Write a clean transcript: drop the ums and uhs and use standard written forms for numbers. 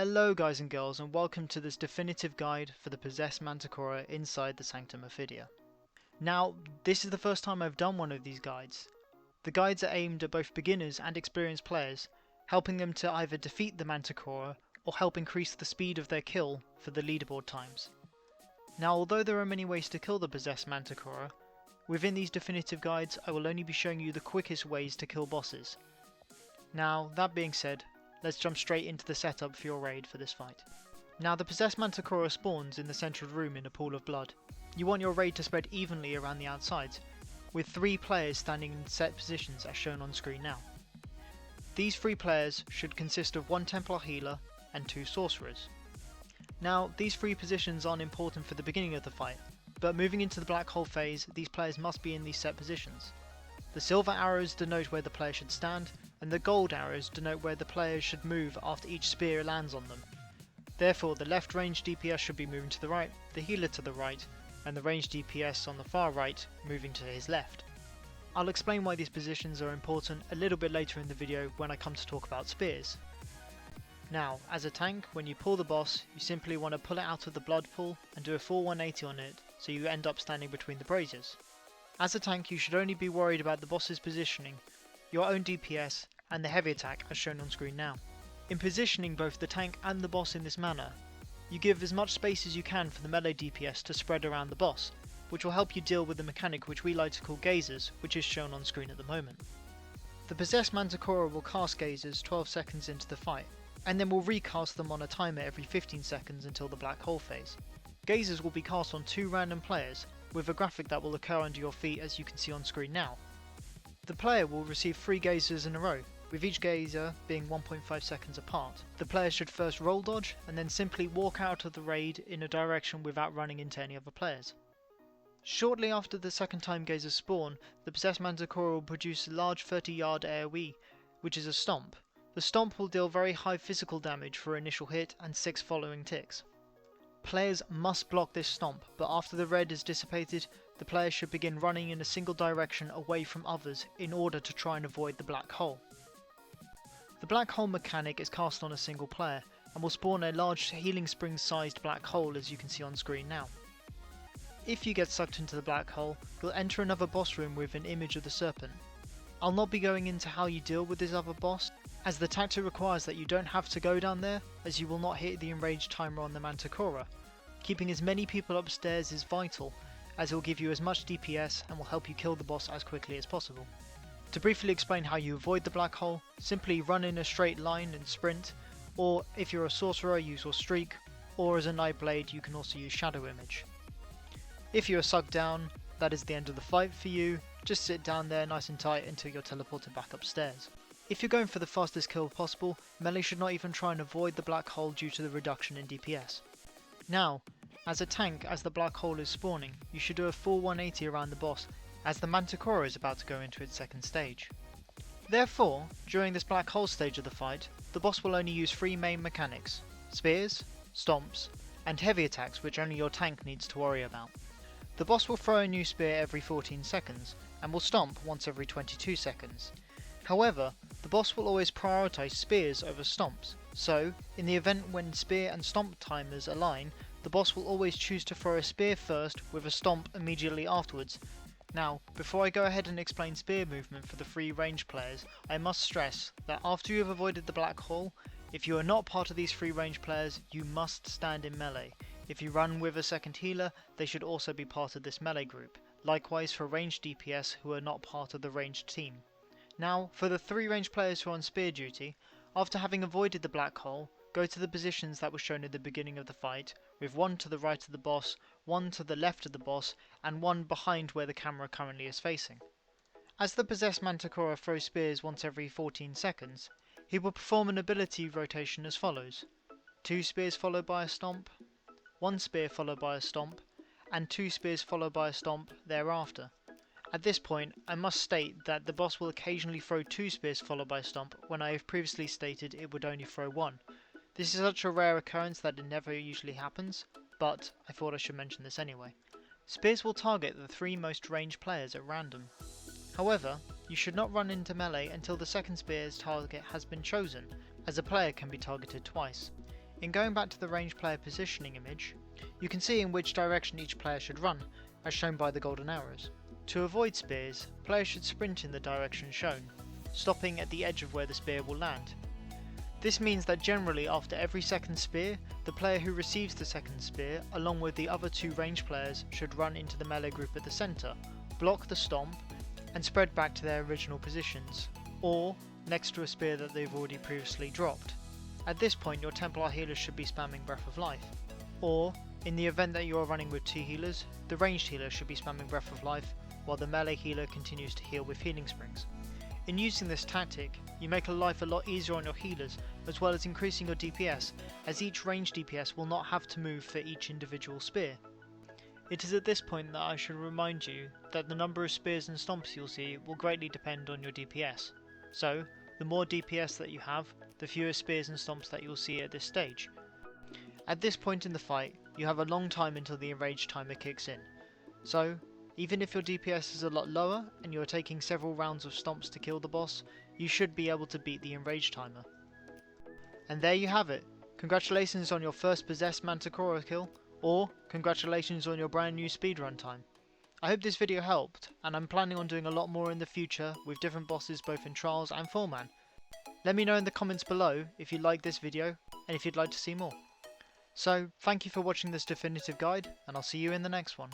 Hello guys and girls, and welcome to this definitive guide for the Possessed Mantikora inside the Sanctum Ophidia. Now, this is the first time I've done one of these guides. The guides are aimed at both beginners and experienced players, helping them to either defeat the Mantikora or help increase the speed of their kill for the leaderboard times. Now, although there are many ways to kill the Possessed Mantikora, within these definitive guides I will only be showing you the quickest ways to kill bosses. Now, that being said, let's jump straight into the setup for your raid for this fight. Now, the Possessed Mantikora spawns in the central room in a pool of blood. You want your raid to spread evenly around the outsides, with 3 players standing in set positions as shown on screen now. These 3 players should consist of 1 Templar healer and 2 sorcerers. Now, these 3 positions aren't important for the beginning of the fight, but moving into the black hole phase, these players must be in these set positions. The silver arrows denote where the player should stand, and the gold arrows denote where the players should move after each spear lands on them. Therefore, the left range DPS should be moving to the right, the healer to the right, and the range DPS on the far right moving to his left. I'll explain why these positions are important a little bit later in the video when I come to talk about spears. Now, as a tank, when you pull the boss, you simply want to pull it out of the blood pool and do a full 180 on it so you end up standing between the braziers. As a tank, you should only be worried about the boss's positioning, your own DPS, and the heavy attack as shown on screen now. In positioning both the tank and the boss in this manner, you give as much space as you can for the melee DPS to spread around the boss, which will help you deal with the mechanic which we like to call gazers, which is shown on screen at the moment. The Possessed Mantikora will cast gazers 12 seconds into the fight, and then will recast them on a timer every 15 seconds until the black hole phase. Gazers will be cast on 2 random players, with a graphic that will occur under your feet as you can see on screen now. The player will receive 3 gazers in a row, with each gazer being 1.5 seconds apart. The player should first roll dodge and then simply walk out of the raid in a direction without running into any other players. Shortly after the second time gazers spawn, the Possessed Mantikora will produce a large 30-yard AoE, which is a stomp. The stomp will deal very high physical damage for initial hit and 6 following ticks. Players must block this stomp, but after the red is dissipated, the player should begin running in a single direction away from others in order to try and avoid the black hole. The black hole mechanic is cast on a single player and will spawn a large healing spring sized black hole as you can see on screen now. If you get sucked into the black hole, you'll enter another boss room with an image of the serpent. I'll not be going into how you deal with this other boss, as the tactic requires that you don't have to go down there, as you will not hit the enraged timer on the Mantikora. Keeping as many people upstairs is vital, as it will give you as much DPS and will help you kill the boss as quickly as possible. To briefly explain how you avoid the black hole, simply run in a straight line and sprint, or if you're a sorcerer use your streak, or as a Nightblade you can also use Shadow Image. If you are sucked down, that is the end of the fight for you, just sit down there nice and tight until you're teleported back upstairs. If you're going for the fastest kill possible, melee should not even try and avoid the black hole due to the reduction in DPS. Now, as a tank, as the black hole is spawning, you should do a full 180 around the boss, as the Mantikora is about to go into its second stage. Therefore, during this black hole stage of the fight, the boss will only use 3 main mechanics: spears, stomps, and heavy attacks which only your tank needs to worry about. The boss will throw a new spear every 14 seconds, and will stomp once every 22 seconds. However, the boss will always prioritise spears over stomps, so, in the event when spear and stomp timers align, the boss will always choose to throw a spear first with a stomp immediately afterwards. Now, before I go ahead and explain spear movement for the 3 range players, I must stress that after you have avoided the black hole, if you are not part of these 3 range players, you must stand in melee. If you run with a second healer, they should also be part of this melee group. Likewise for ranged DPS who are not part of the ranged team. Now, for the 3 range players who are on spear duty, after having avoided the black hole, go to the positions that were shown at the beginning of the fight, with 1 to the right of the boss, 1 to the left of the boss, and 1 behind where the camera currently is facing. As the Possessed Mantikora throws spears once every 14 seconds, he will perform an ability rotation as follows: 2 spears followed by a stomp, 1 spear followed by a stomp, and 2 spears followed by a stomp thereafter. At this point, I must state that the boss will occasionally throw 2 spears followed by a stomp when I have previously stated it would only throw 1. This is such a rare occurrence that it never usually happens, but I thought I should mention this anyway. Spears will target the 3 most ranged players at random. However, you should not run into melee until the second spear's target has been chosen, as a player can be targeted twice. in going back to the range player positioning image, you can see in which direction each player should run, as shown by the golden arrows. To avoid spears, players should sprint in the direction shown, stopping at the edge of where the spear will land. This means that generally after every second spear, the player who receives the second spear, along with the other 2 range players, should run into the melee group at the centre, block the stomp, and spread back to their original positions, or next to a spear that they've already previously dropped. At this point your Templar healers should be spamming Breath of Life, or, in the event that you are running with 2 healers, the ranged healer should be spamming Breath of Life, while the melee healer continues to heal with healing springs. In using this tactic, you make life a lot easier on your healers, as well as increasing your DPS, as each ranged DPS will not have to move for each individual spear. It is at this point that I should remind you that the number of spears and stomps you'll see will greatly depend on your DPS. So, the more DPS that you have, the fewer spears and stomps that you'll see at this stage. At this point in the fight, you have a long time until the enrage timer kicks in. So, even if your DPS is a lot lower and you are taking several rounds of stomps to kill the boss, you should be able to beat the enrage timer. And there you have it. Congratulations on your first Possessed Mantikora kill, or congratulations on your brand new speedrun time. I hope this video helped, and I'm planning on doing a lot more in the future with different bosses both in Trials and 4-man. Let me know in the comments below if you liked this video and if you'd like to see more. So, thank you for watching this definitive guide, and I'll see you in the next one.